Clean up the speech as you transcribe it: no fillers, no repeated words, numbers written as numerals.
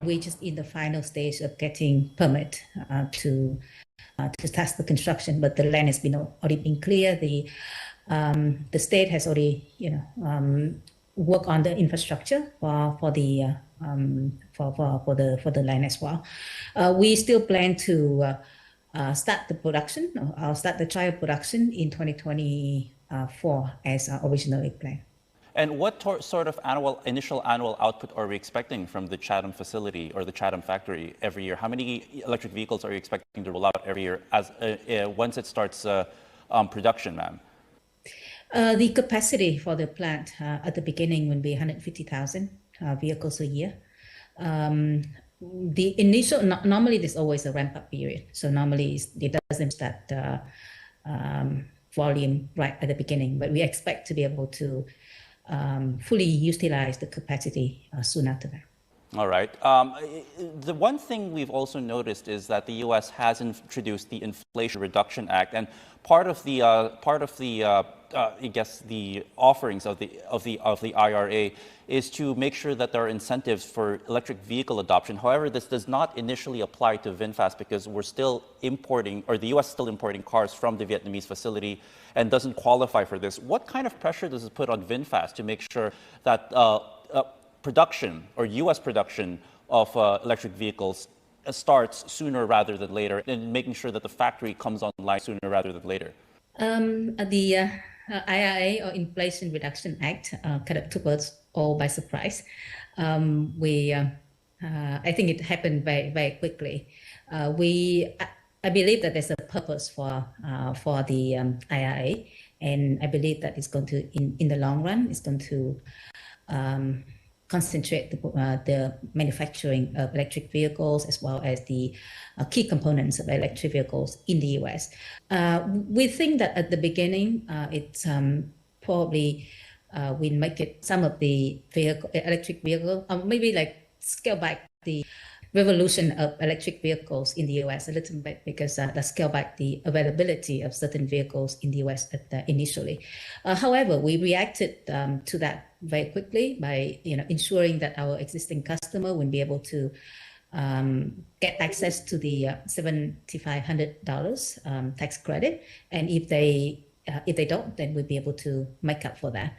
we're just in the final stage of getting permit to start the construction, but the land has already been clear. The state has already, worked on the infrastructure for the land as well. We still plan to start the production. I'll start the trial production in 2024 as originally planned. And what sort of initial annual output are we expecting from the Chatham facility or the Chatham factory every year? How many electric vehicles are you expecting to roll out every year once it starts production, ma'am? The capacity for the plant at the beginning would be 150,000 vehicles a year. The initial, normally there's always a ramp-up period. So normally it doesn't start volume right at the beginning, but we expect to be able to fully utilize the capacity soon after that. All right. The one thing we've also noticed is that the U.S. has introduced the Inflation Reduction Act, and part of the I guess the offerings of the IRA is to make sure that there are incentives for electric vehicle adoption. However, this does not initially apply to VinFast because we're still importing, or the U.S. is still importing cars from the Vietnamese facility and doesn't qualify for this. What kind of pressure does it put on VinFast to make sure that production or U.S. production of electric vehicles starts sooner rather than later, and making sure that the factory comes online sooner rather than later? The IRA, or Inflation Reduction Act, kind of took us all by surprise. I think it happened very, very quickly. I believe that there's a purpose for the IRA, and I believe that it's going to, in the long run, it's going to concentrate the manufacturing of electric vehicles as well as the key components of electric vehicles in the US. We think that at the beginning, it's probably we make it some of the electric vehicle, maybe like scale back the revolution of electric vehicles in the US a little bit, because that scale back the availability of certain vehicles in the US initially. However, we reacted to that very quickly by ensuring that our existing customer would be able to get access to the $7,500 tax credit, and if they don't, then we'll be able to make up for that.